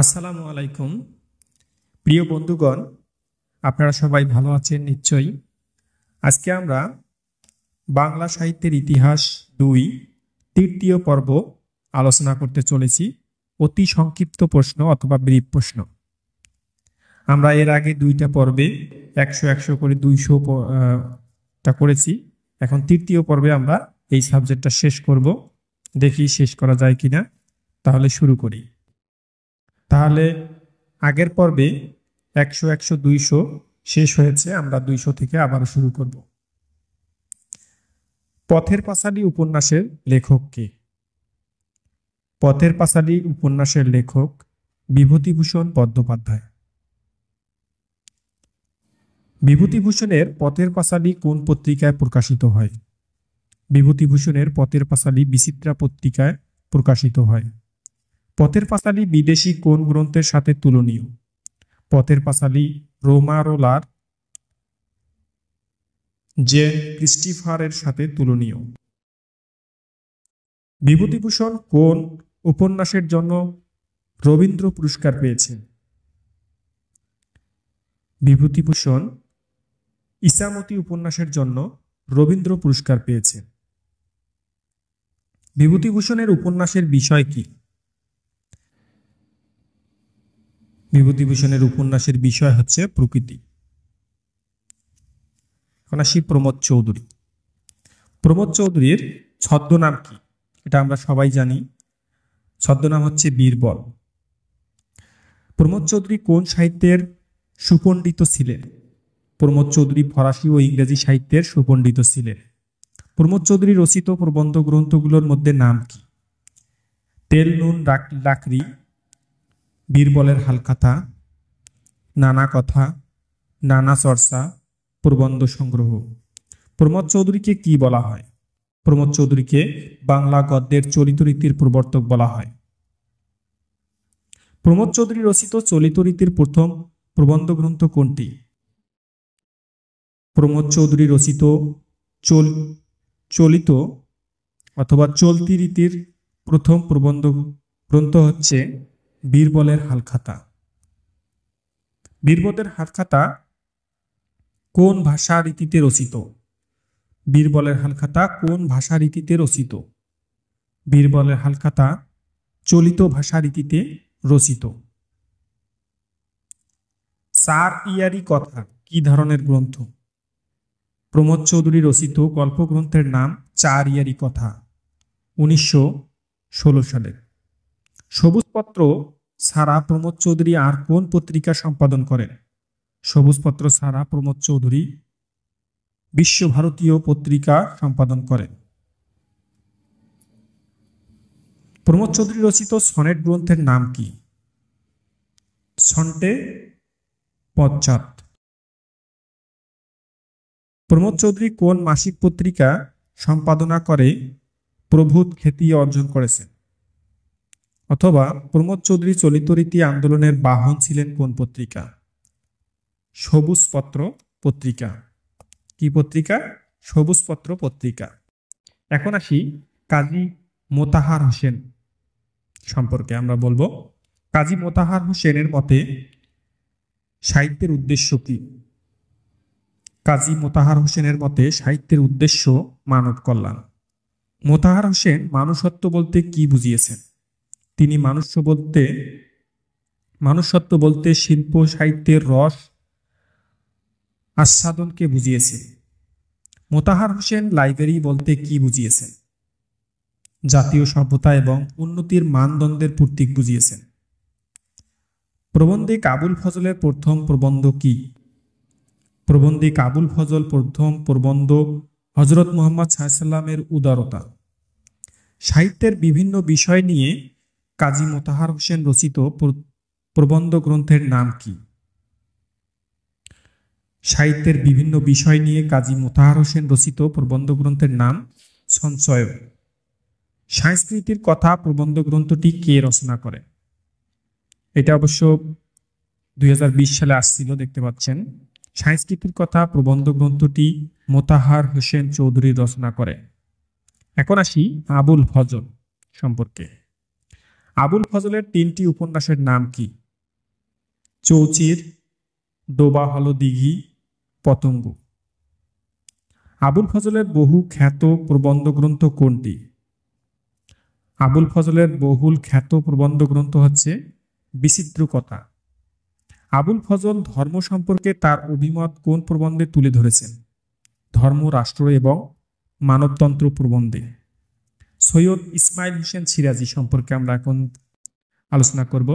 আসসালামু আলাইকুম প্রিয় বন্ধুগণ, আপনারা সবাই ভালো আছেন নিশ্চয়ই। আজকে আমরা বাংলা সাহিত্যের ইতিহাস ২ তৃতীয় পর্ব আলোচনা করতে চলেছি। অতি সংক্ষিপ্ত প্রশ্ন অথবা ব্রিফ প্রশ্ন। আমরা এর আগে ২টা পর্বে ১০০ করে ২০০টা করেছি। এখন তৃতীয় পর্বে আমরা এই সাবজেক্টটা শেষ করব। দেখি শেষ করা যায় কিনা। তাহলে শুরু করি। তাহলে আগের পর্বে ১০০, ২০০ শেষ হয়েছে। আমরা ২০০ থেকে আবার শুরু করব। পথের পাঁচালী উপন্যাসের লেখক কে? পথের পাঁচালী উপন্যাসের লেখক বিভূতিভূষণ বন্দ্যোপাধ্যায়। বিভূতিভূষণের পথের পাঁচালী কোন পত্রিকায় প্রকাশিত হয়? বিভূতিভূষণের পথের পাঁচালী বিচিত্রা পত্রিকায় প্রকাশিত হয়। পথের পাঁচালী বিদেশি কোন গ্রন্থের সাথে তুলনীয়? পথের পাঁচালী রোমারোলার জেন ক্রিস্টিফারের সাথে তুলনীয়। বিভূতিভূষণ কোন উপন্যাসের জন্য রবীন্দ্র পুরস্কার পেয়েছেন? বিভূতিভূষণ ইসামতি উপন্যাসের জন্য রবীন্দ্র পুরস্কার পেয়েছেন। বিভূতিভূষণের উপন্যাসের বিষয় কি? বিভূতিভূষণের উপন্যাসের বিষয় হচ্ছে প্রকৃতি। এখন আসি প্রমোদ চৌধুরী। প্রমোদ চৌধুরীর ছদ্মনাম কি? এটা আমরা সবাই জানি। ছদ্মনাম হচ্ছে বীরবল। প্রমোদ চৌধুরী কোন সাহিত্যের সুপণ্ডিত ছিলেন? প্রমোদ চৌধুরী ফরাসি ও ইংরেজি সাহিত্যের সুপণ্ডিত ছিলেন। প্রমোদ চৌধুরী রচিত প্রবন্ধ গ্রন্থগুলোর মধ্যে নাম কি? তেল নুন লাকড়ি, বীরবলের হালখাতা, নানা কথা, নানা চর্চা, প্রবন্ধ সংগ্রহ। প্রমোদ চৌধুরীকে কি বলা হয়? প্রমোদ চৌধুরীকে বাংলা গদ্যের চলিত রীতির প্রবর্তক বলা হয়। প্রমোদ চৌধুরী রচিত চলিত রীতির প্রথম প্রবন্ধ গ্রন্থ কোনটি? প্রমোদ চৌধুরী রচিত চলিত অথবা চলতি রীতির প্রথম প্রবন্ধ গ্রন্থ হচ্ছে বীরবলের হালখাতা। বীরবলের হালখাতা কোন ভাষা রীতিতে রচিত? বীরবলের হালখাতা কোন ভাষা রীতিতে রচিত? বীরবলের হালখাতা চলিত ভাষা রীতিতে রচিত। চার ইয়ারি কথা কি ধরনের গ্রন্থ? প্রমোদ চৌধুরী রচিত গল্পগ্রন্থের নাম চার ইয়ারি কথা, ১৯১৬ সালে। সবুজপত্র ছাড়া প্রমোদ চৌধুরী আর কোন পত্রিকা সম্পাদন করেন? সবুজপত্র ছাড়া প্রমোদ চৌধুরী বিশ্বভারতীয় পত্রিকা সম্পাদন করেন। প্রমোদ চৌধুরী রচিত সনেট গ্রন্থের নাম কি? সন্টে পশ্চাৎ। প্রমোদ চৌধুরী কোন মাসিক পত্রিকা সম্পাদনা করে প্রভূত খ্যাতি অর্জন করেছেন? অথবা প্রমোদ চৌধুরী চলিত রীতি আন্দোলনের বাহন ছিলেন কোন পত্রিকা? সবুজপত্র পত্রিকা। কি পত্রিকা? সবুজপত্র পত্রিকা। এখন আসি কাজী মোতাহার হোসেন সম্পর্কে আমরা বলবো। কাজী মোতাহার হোসেনের মতে সাহিত্যের উদ্দেশ্য কি? কাজী মোতাহার হোসেনের মতে সাহিত্যের উদ্দেশ্য মানব কল্যাণ। মোতাহার হোসেন মানুষত্ব বলতে কি বুঝিয়েছেন? তিনি মানুষত্ব বলতে শিল্প সাহিত্যের রস আস্বাদনকে বুঝিয়েছেন। মোতাহার হোসেন লাইব্রেরি বলতে কি বুঝিয়েছেন? জাতীয় সভ্যতা এবং উন্নতির মানদণ্ডের প্রতীক বুঝিয়েছেন। প্রবন্ধিক আবুল ফজলের প্রথম প্রবন্ধ কি? প্রবন্ধিক আবুল ফজল প্রথম প্রবন্ধ হযরত মুহাম্মদ সাল্লাল্লাহু উদারতা। সাহিত্যের বিভিন্ন বিষয় নিয়ে কাজী মোতাহার হোসেন রচিত প্রবন্ধ গ্রন্থের নাম কি? সাহিত্যের বিভিন্ন বিষয় নিয়ে কাজী মোতাহার হোসেন রচিত প্রবন্ধ গ্রন্থের নাম সঞ্চয়। সংস্কৃতির কথা প্রবন্ধ গ্রন্থটি কে রচনা করেন? এটা অবশ্য ২০২০ সালে আসছিল, দেখতে পাচ্ছেন। সংস্কৃতির কথা প্রবন্ধ গ্রন্থটি মোতাহার হোসেন চৌধুরী রচনা করেন। এখন আসি আবুল ফজল সম্পর্কে। আবুল ফজলের 3টি উপন্যাসের নাম কি? চৌচির, ডোবা হলো দিঘি, পতঙ্গ। আবুল ফজলের বহু খ্যাত প্রবন্ধ গ্রন্থ কোনটি? আবুল ফজলের বহুল খ্যাত প্রবন্ধ গ্রন্থ হচ্ছে বিচিত্রকথা। আবুল ফজল ধর্ম সম্পর্কে তার অভিমত কোন প্রবন্ধে তুলে ধরেছেন? ধর্ম, রাষ্ট্র এবং মানবতন্ত্র প্রবন্ধে। সৈয়দ ইসমাইল হোসেন সিরাজি সম্পর্কে আমরা এখন আলোচনা করব।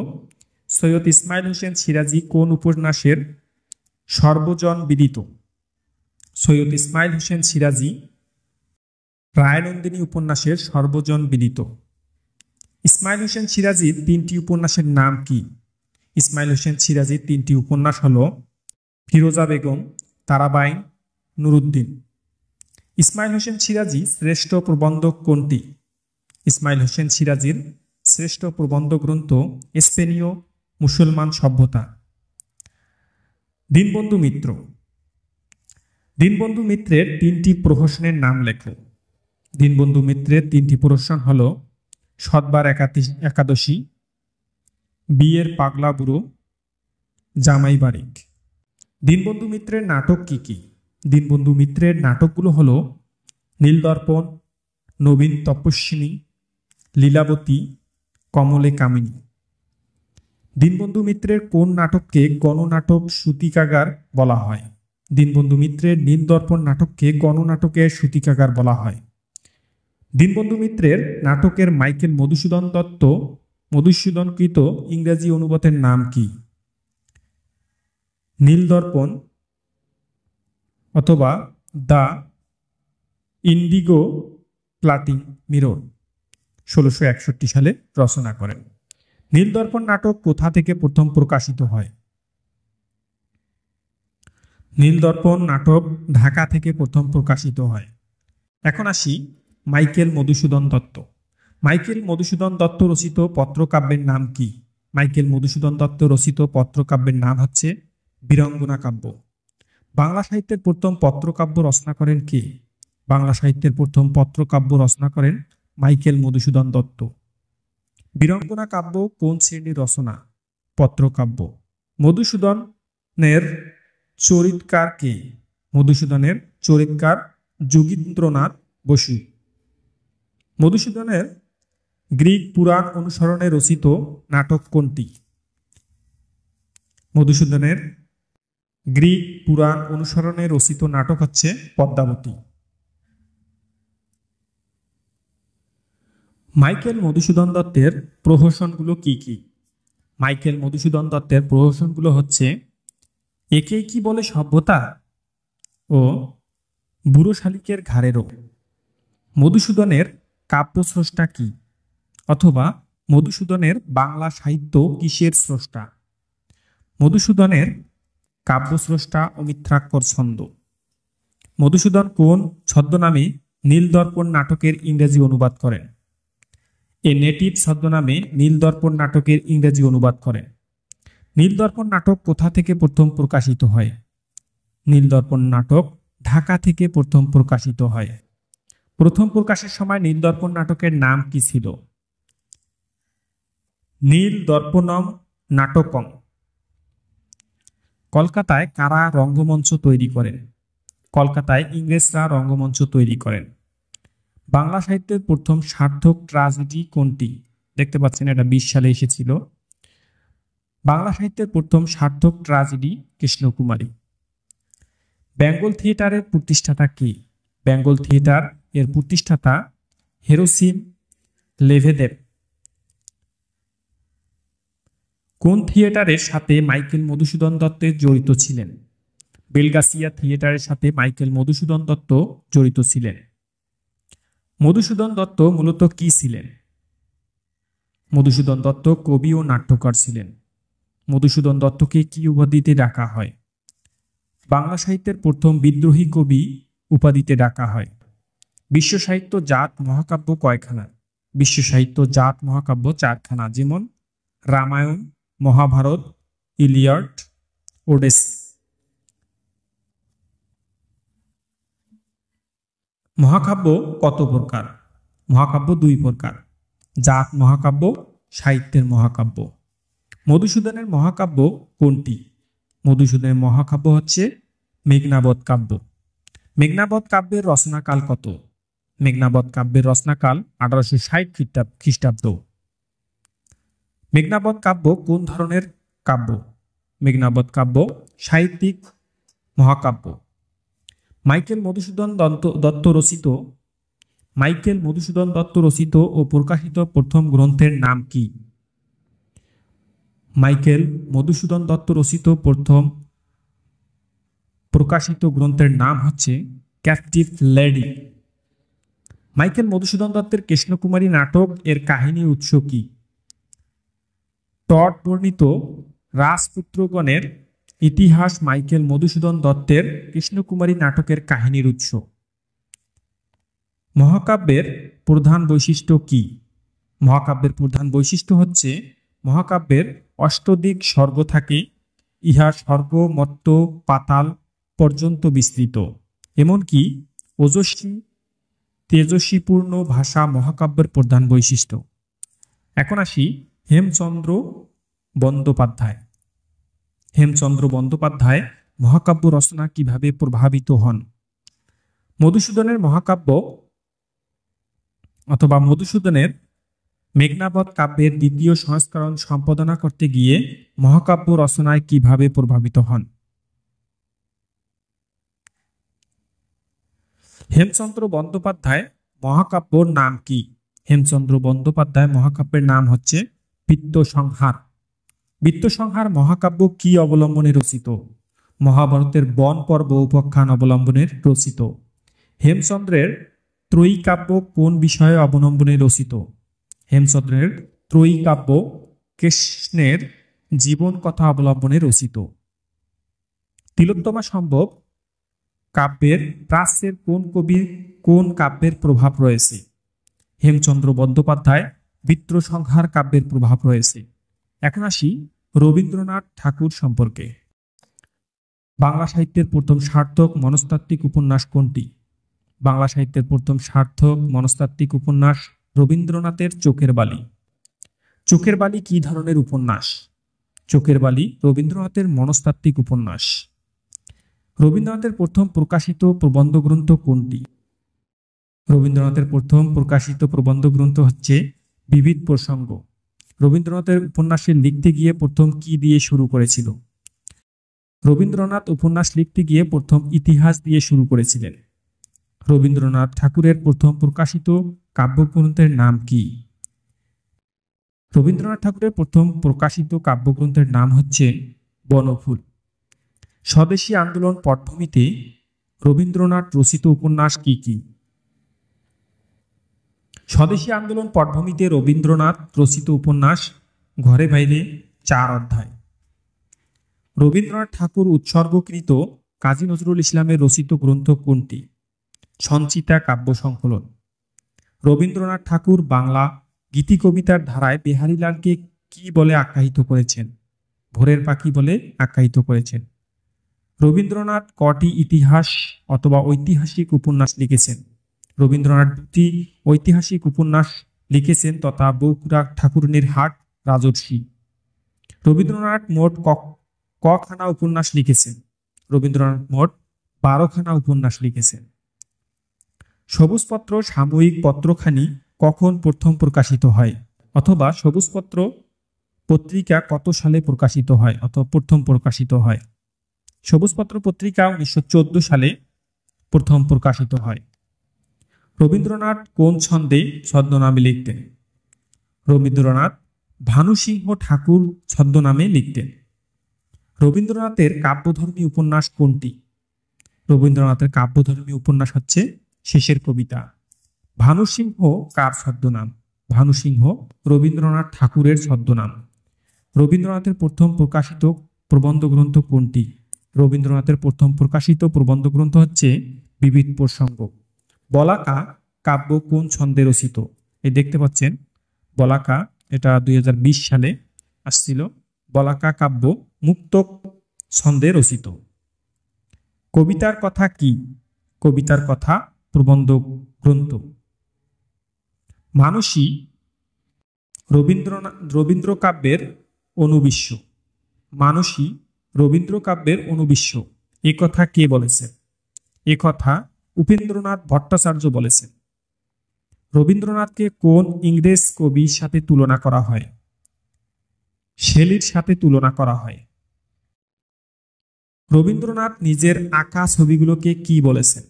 সৈয়দ ইসমাইল হোসেন সিরাজি কোন উপন্যাসের সর্বজন বিদিত? সৈয়দ ইসমাইল হোসেন সিরাজি রায়নন্দিনী উপন্যাসের সর্বজন বিদিত। ইসমাইল হোসেন সিরাজির 3টি উপন্যাসের নাম কি? ইসমাইল হোসেন সিরাজির 3টি উপন্যাস হল ফিরোজা বেগম, তারাবাঈন, নুরুদ্দিন। ইসমাইল হোসেন সিরাজি শ্রেষ্ঠ প্রবন্ধক কোনটি? ইসমাইল হোসেন সিরাজির শ্রেষ্ঠ প্রবন্ধ গ্রন্থ স্পেনীয় মুসলমান সভ্যতা। দীনবন্ধু মিত্র। দীনবন্ধু মিত্রের 3টি প্রহসনের নাম লেখো। দীনবন্ধু মিত্রের 3টি প্রহসন হল সতবার একাদশী, বিয়ের পাগলা বুড়ো, জামাই বারিক। দীনবন্ধু মিত্রের নাটক কি কি? দীনবন্ধু মিত্রের নাটকগুলো হল নীলদর্পণ, নবীন তপস্বিনী, লীলাবতী, কমলে কামিনী। দীনবন্ধু মিত্রের কোন নাটককে গণনাটক সূতিকাগার বলা হয়? দীনবন্ধু মিত্রের নীলদর্পণ নাটককে গণনাটকের সূতিকাগার বলা হয়। দীনবন্ধু মিত্রের নাটকের মাইকেল মধুসূদনকৃত ইংরেজি অনুবাদের নাম কি? নীলদর্পণ অথবা দ্য ইন্ডিগো প্লাটিং মিরর 1661 সালে রচনা করেন। নীলদর্পণ নাটক কোথা থেকে প্রথম প্রকাশিত হয়? নীলদর্পণ নাটক ঢাকা থেকে প্রথম প্রকাশিত হয়। এখন আসি মাইকেল মধুসূদন দত্ত। মাইকেল মধুসূদন দত্ত রচিত পত্রকাব্যের নাম কি? মাইকেল মধুসূদন দত্ত রচিত পত্রকাব্যের নাম হচ্ছে বীরাঙ্গনা কাব্য। বাংলা সাহিত্যের প্রথম পত্রকাব্য রচনা করেন কে? বাংলা সাহিত্যের প্রথম পত্রকাব্য রচনা করেন মাইকেল মধুসূদন দত্ত। বীরাঙ্গনা কাব্য কোন শ্রেণীর রচনা? পত্রকাব্য। মধুসূদনের চরিতকার কে? মধুসূদনের চরিতকার যোগীন্দ্রনাথ বসু। মধুসূদনের গ্রিক পুরাণ অনুসরণে রচিত নাটক কোনটি? মধুসূদনের গ্রিক পুরাণ অনুসরণে রচিত নাটক হচ্ছে পদ্মাবতী। মাইকেল মধুসূদন দত্তের প্রহসনগুলো কি কি? মাইকেল মধুসূদন দত্তের প্রহসনগুলো হচ্ছে একেই কি বলে সভ্যতা ও বুড়ো শালিকের ঘাড়েরও। মধুসূদনের কাব্যস্রষ্টা কি? অথবা মধুসূদনের বাংলা সাহিত্য কিসের স্রষ্টা? মধুসূদনের কাব্যস্রষ্টা অমিত্রাক্ষর ছন্দ। মধুসূদন কোন ছদ্মনামে নীলদর্পণ নাটকের ইংরেজি অনুবাদ করেন? এ নেটিভ ছদ্মনামে নীলদর্পণ নাটকের ইংরেজি অনুবাদ করেন। নীলদর্পণ নাটক কোথা থেকে প্রথম প্রকাশিত হয়? নীলদর্পণ নাটক ঢাকা থেকে প্রথম প্রকাশিত হয়। প্রথম প্রকাশের সময় নীলদর্পণ নাটকের নাম কি ছিল? নীলদর্পণম নাটকম। কলকাতায় কারা রঙ্গমঞ্চ তৈরি করেন? কলকাতায় ইংরেজরা রঙ্গমঞ্চ তৈরি করেন। বাংলা সাহিত্যের প্রথম সার্থক ট্র্যাজেডি কোনটি? দেখতে পাচ্ছেন এটা 20 সালে এসেছিল। বাংলা সাহিত্যের প্রথম সার্থক ট্র্যাজেডি কৃষ্ণকুমারী। বেঙ্গল থিয়েটারের প্রতিষ্ঠাতা কে? বেঙ্গল থিয়েটার এর প্রতিষ্ঠাতা হেরোসিম লেভেদেব। কোন থিয়েটারের সাথে মাইকেল মধুসূদন দত্ত জড়িত ছিলেন? বেলগাছিয়া থিয়েটারের সাথে মাইকেল মধুসূদন দত্ত জড়িত ছিলেন। মধুসূদন দত্ত মূলত কি ছিলেন? মধুসূদন দত্ত কবি ও নাট্যকার ছিলেন। মধুসূদন দত্তকে কি উপাধিতে ডাকা হয়? বাংলা সাহিত্যের প্রথম বিদ্রোহী কবি উপাধিতে ডাকা হয়। বিশ্ব সাহিত্য জাত মহাকাব্য কয়খানা? বিশ্ব সাহিত্য জাত মহাকাব্য 4খানা, যেমন রামায়ণ, মহাভারত, ইলিয়াড, ওডেসি। মহাকাব্য কত প্রকার? মহাকাব্য 2 প্রকার। জাত মহাকাব্য সাহিত্যের মহাকাব্য। মধুসূদনের মহাকাব্য কোনটি? মধুসূদনের মহাকাব্য হচ্ছে মেঘনাবধ কাব্য। মেঘনাবধ কাব্যের রচনাকাল কত? মেঘনাবধ কাব্যের রচনাকাল 1860 খ্রিস্টাব্দ। মেঘনাবধ কাব্য কোন ধরনের কাব্য? মেঘনাবধ কাব্য সাহিত্যিক মহাকাব্য। মাইকেল মধুসূদন দত্ত রচিত ও প্রকাশিত প্রথম গ্রন্থের নাম কি? মাইকেল মধুসূদন দত্ত রচিত প্রথম প্রকাশিত গ্রন্থের নাম হচ্ছে ক্যাপটিভ লেডি। মাইকেল মধুসূদন দত্তের কৃষ্ণকুমারী নাটক এর কাহিনীর উৎস কি? টড বর্ণিত রাজপুত্রগণের ইতিহাস মাইকেল মধুসূদন দত্তের কৃষ্ণকুমারী নাটকের কাহিনীর উৎস। মহাকাব্যের প্রধান বৈশিষ্ট্য কি? মহাকাব্যের প্রধান বৈশিষ্ট্য হচ্ছে মহাকাব্যের অষ্টদিক স্বর্গ থাকে, ইহা স্বর্গ মর্ত্য পাতাল পর্যন্ত বিস্তৃত। এমনকি ওজস্বী তেজস্বীপূর্ণ ভাষা মহাকাব্যের প্রধান বৈশিষ্ট্য। এখন আসি হেমচন্দ্র বন্দ্যোপাধ্যায়। হেমচন্দ্র বন্দ্যোপাধ্যায় মহাকাব্য রচনা কিভাবে প্রভাবিত হন? মধুসূদনের মহাকাব্য অথবা মধুসূদনের মেঘনাবধ কাব্যের দ্বিতীয় সংস্করণ সম্পাদনা করতে গিয়ে মহাকাব্য রচনায় কিভাবে প্রভাবিত হন? হেমচন্দ্র বন্দ্যোপাধ্যায় মহাকাব্যর নাম কি? হেমচন্দ্র বন্দ্যোপাধ্যায় মহাকাব্যের নাম হচ্ছে বৃত্তসংহার। বৃত্তসংহার মহাকাব্য কি অবলম্বনে রচিত? মহাভারতের বন পর্ব উপাখ্যান অবলম্বনে রচিত। হেমচন্দ্রের ত্রয়ী কাব্য কোন বিষয়ে অবলম্বনে রচিত? হেমচন্দ্রের ত্রয়ী কাব্য কৃষ্ণের জীবন কথা অবলম্বনে রচিত। তিলোত্তমা সম্ভব কাব্যের প্রাচ্যের কোন কাব্যের প্রভাব রয়েছে? হেমচন্দ্র বন্দ্যোপাধ্যায় বৃত্তসংহার কাব্যের প্রভাব রয়েছে। এখন আসি রবীন্দ্রনাথ ঠাকুর সম্পর্কে। বাংলা সাহিত্যের প্রথম সার্থক মনস্তাত্ত্বিক উপন্যাস কোনটি? বাংলা সাহিত্যের প্রথম সার্থক মনস্তাত্ত্বিক উপন্যাস রবীন্দ্রনাথের চোখের বালি। চোখের বালি কি ধরনের উপন্যাস? চোখের বালি রবীন্দ্রনাথের মনস্তাত্ত্বিক উপন্যাস। রবীন্দ্রনাথের প্রথম প্রকাশিত প্রবন্ধ গ্রন্থ কোনটি? রবীন্দ্রনাথের প্রথম প্রকাশিত প্রবন্ধ গ্রন্থ হচ্ছে বিবিধ প্রসঙ্গ। রবীন্দ্রনাথের উপন্যাসে লিখতে গিয়ে প্রথম কি দিয়ে শুরু করেছিল? রবীন্দ্রনাথ উপন্যাস লিখতে গিয়ে প্রথম ইতিহাস দিয়ে শুরু করেছিলেন। রবীন্দ্রনাথ ঠাকুরের প্রথম প্রকাশিত কাব্যগ্রন্থের নাম কি? রবীন্দ্রনাথ ঠাকুরের প্রথম প্রকাশিত কাব্যগ্রন্থের নাম হচ্ছে বনফুল। স্বদেশী আন্দোলন পটভূমিতে রবীন্দ্রনাথ রচিত উপন্যাস কি কি? স্বদেশী আন্দোলন পটভূমিতে রবীন্দ্রনাথ রচিত উপন্যাস ঘরে বাইরে 4 অধ্যায়। রবীন্দ্রনাথ ঠাকুর উৎসর্গকৃত কাজী নজরুল ইসলামের রচিত গ্রন্থ কোনটি? সঞ্চিতা কাব্য সংকলন। রবীন্দ্রনাথ ঠাকুর বাংলা গীতি কবিতার ধারায় বিহারীলালকে কি বলে আখ্যায়িত করেছেন? ভোরের পাখি বলে আখ্যায়িত করেছেন। রবীন্দ্রনাথ কটি ইতিহাস অথবা ঐতিহাসিক উপন্যাস লিখেছেন? রবীন্দ্রনাথ 2টি ঐতিহাসিক উপন্যাস লিখেছেন তথা বগুড়া ঠাকুরনীর হাট রাজর্ষি। রবীন্দ্রনাথ মোট কখানা উপন্যাস লিখেছেন? রবীন্দ্রনাথ মোট 12খানা উপন্যাস লিখেছেন। সবুজপত্র সাময়িক পত্রখানি কখন প্রথম প্রকাশিত হয়? অথবা সবুজপত্র পত্রিকা কত সালে প্রকাশিত হয় অথবা প্রথম প্রকাশিত হয়? সবুজপত্র পত্রিকা 1914 সালে প্রথম প্রকাশিত হয়। রবীন্দ্রনাথ কোন ছন্দে ছদ্মনামে লিখতেন? রবীন্দ্রনাথ ভানুসিংহ ঠাকুর ছদ্মনামে লিখতেন। রবীন্দ্রনাথের কাব্যধর্মী উপন্যাস কোনটি? রবীন্দ্রনাথের কাব্যধর্মী উপন্যাস হচ্ছে শেষের কবিতা। ভানুসিংহ কার ছদ্মনাম? ভানুসিংহ রবীন্দ্রনাথ ঠাকুরের ছদ্মনাম। রবীন্দ্রনাথের প্রথম প্রকাশিত প্রবন্ধ গ্রন্থ কোনটি? রবীন্দ্রনাথের প্রথম প্রকাশিত প্রবন্ধ গ্রন্থ হচ্ছে বিবিধ প্রসঙ্গ। বলাকা কাব্য কোন ছন্দে রচিত? এই দেখতে পাচ্ছেন বলাকা, এটা 2020 সালে আসছিল। বলাকা কাব্য মুক্তক ছন্দে রচিত। কবিতার কথা কি? কবিতার কথা প্রবন্ধ গ্রন্থ। মানসী রবীন্দ্র কাব্যের অনুবিশ্ব। মানুষই রবীন্দ্র কাব্যের অনুবিশ্ব, এ কথা কে বলেছেন? এ কথা উপেন্দ্রনাথ ভট্টাচার্য বলেছেন। রবীন্দ্রনাথকে কোন ইংরেজ কবির সাথে তুলনা করা হয়? শেলির সাথে তুলনা করা হয়। রবীন্দ্রনাথ নিজের আঁকা ছবিগুলোকে কি বলেছেন?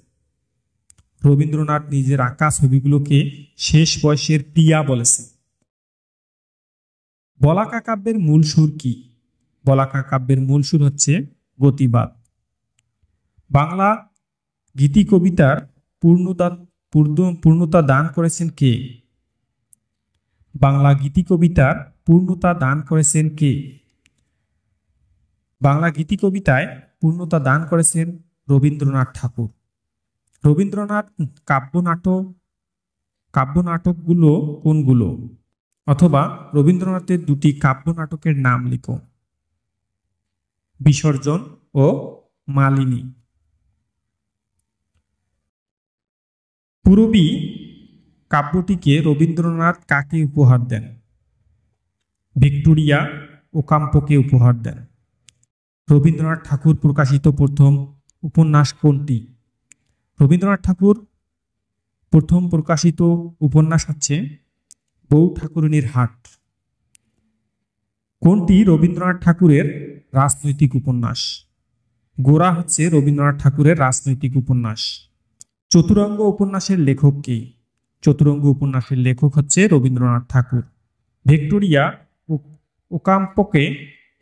রবীন্দ্রনাথ নিজের আঁকা ছবিগুলোকে শেষ বয়সের টিয়া বলেছেন। বলাকা কাব্যের মূল সুর কি? বলাকা কাব্যের মূল সুর হচ্ছে গতিবাদ। বাংলা গীতি কবিতার পূর্ণতা দান করেছেন কে? বাংলা গীতি কবিতার পূর্ণতা দান করেছেন কে? বাংলা গীতি কবিতায় পূর্ণতা দান করেছেন রবীন্দ্রনাথ ঠাকুর। রবীন্দ্রনাথ কাব্যনাটকগুলো কোনগুলো? অথবা রবীন্দ্রনাথের দুটি কাব্য নাটকের নাম লিখো। বিসর্জন ও মালিনী। পূরবী কাব্যটিকে রবীন্দ্রনাথ কাকে উপহার দেন? ভিক্টোরিয়া ওকাম্পোকে উপহার দেন। রবীন্দ্রনাথ ঠাকুর প্রকাশিত প্রথম উপন্যাস কোনটি? রবীন্দ্রনাথ ঠাকুর প্রথম প্রকাশিত উপন্যাস হচ্ছে বউ ঠাকুরানীর হাট। কোনটি রবীন্দ্রনাথ ঠাকুরের রাজনৈতিক উপন্যাস? গোরা হচ্ছে রবীন্দ্রনাথ ঠাকুরের রাজনৈতিক উপন্যাস। চতুরঙ্গ উপন্যাসের লেখক কে? চতুরঙ্গ উপন্যাসের লেখক হচ্ছে রবীন্দ্রনাথ ঠাকুর। ভিক্টোরিয়া ওকাম্পোকে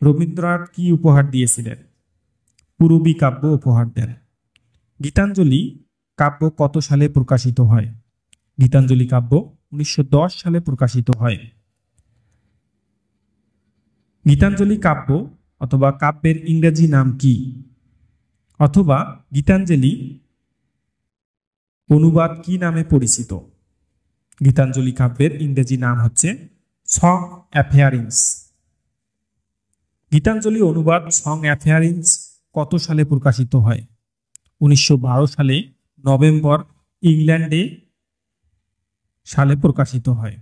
রবীন্দ্রনাথ কি উপহার দিয়েছিলেন? পূরবী কাব্য উপহার দেন। গীতাঞ্জলি কাব্য কত সালে প্রকাশিত হয়? গীতাঞ্জলি কাব্য 1910 সালে প্রকাশিত হয়। গীতাঞ্জলি কাব্য অথবা কাব্যের ইংরেজি নাম কি? অথবা গীতাঞ্জলি অনুবাদ কি নামে পরিচিত? গীতাঞ্জলি কাব্যের ইংরেজি নাম হচ্ছে সং অ্যাফেয়ারিংস। গীতাঞ্জলি অনুবাদ সং অ্যাফেয়ারিংস কত সালে প্রকাশিত হয়? 1912 সালে নভেম্বর ইংল্যান্ডে সালে প্রকাশিত হয়।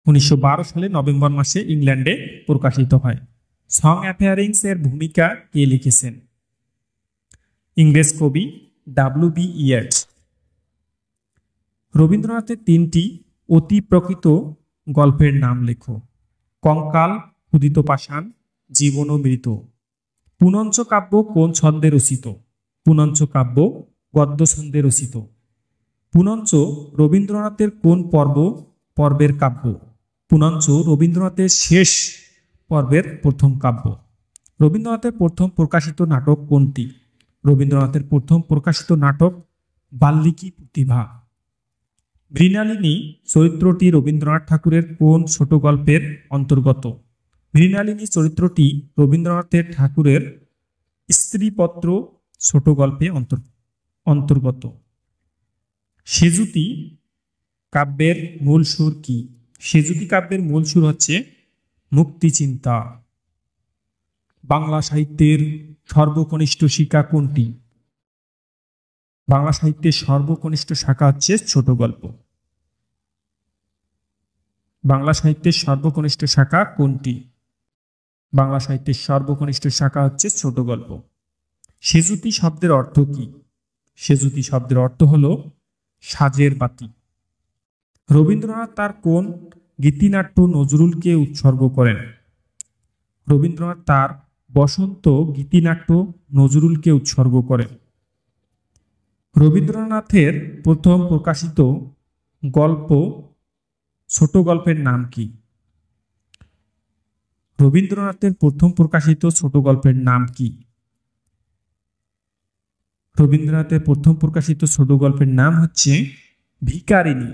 1912 সালে নভেম্বর মাসে ইংল্যান্ডে প্রকাশিত হয়। সং অ্যাফেয়ারিংস এর ভূমিকা কে লিখেছেন? ইংরেজ কবি W.B. ইয়েটস। রবীন্দ্রনাথের তিনটি অতি প্রকৃত গল্পের নাম লেখো। কঙ্কাল, ক্ষুদিত পাষাণ, জীবন ও মৃত। পুনঞ্চ কাব্য কোন ছন্দে রচিত? পুনঞ্চ কাব্য গদ্য ছন্দে রচিত। পুনঞ্চ রবীন্দ্রনাথের কোন পর্বের কাব্য? পুনঞ্চ রবীন্দ্রনাথের শেষ পর্বের প্রথম কাব্য। রবীন্দ্রনাথের প্রথম প্রকাশিত নাটক কোনটি? রবীন্দ্রনাথের প্রথম প্রকাশিত নাটক বাল্মীকি প্রতিভা। মৃণালিনী চরিত্রটি রবীন্দ্রনাথ ঠাকুরের কোন ছোট গল্পের অন্তর্গত? মৃণালিনী চরিত্রটি রবীন্দ্রনাথের ঠাকুরের স্ত্রীপত্র ছোট গল্পে অন্তর্গত। সেজুতি কাব্যের মূল সুর কি? সেজুতি কাব্যের মূল সুর হচ্ছে মুক্তিচিন্তা। বাংলা সাহিত্যের সর্বকনিষ্ঠ শাখা কোনটি? বাংলা সাহিত্যের সর্বকনিষ্ঠ শাখা হচ্ছে ছোট গল্প। বাংলা সাহিত্যের সর্বকনিষ্ঠ শাখা কোনটি? বাংলা সাহিত্যের সর্বকনিষ্ঠ শাখা হচ্ছে ছোট গল্প। সেজুতি শব্দের অর্থ কি? সেজুতি শব্দের অর্থ হলো সাজের বাতি। রবীন্দ্রনাথ তার কোন গীতিনাট্য নজরুলকে উৎসর্গ করেন? রবীন্দ্রনাথ তার বসন্ত গীতিনাট্য নজরুলকে উৎসর্গ করেন। রবীন্দ্রনাথের প্রথম প্রকাশিত গল্প ছোট গল্পের নাম কি? রবীন্দ্রনাথের প্রথম প্রকাশিত ছোট গল্পের নাম কি? রবীন্দ্রনাথের প্রথম প্রকাশিত ছোট গল্পের নাম হচ্ছে ভিখারিনী।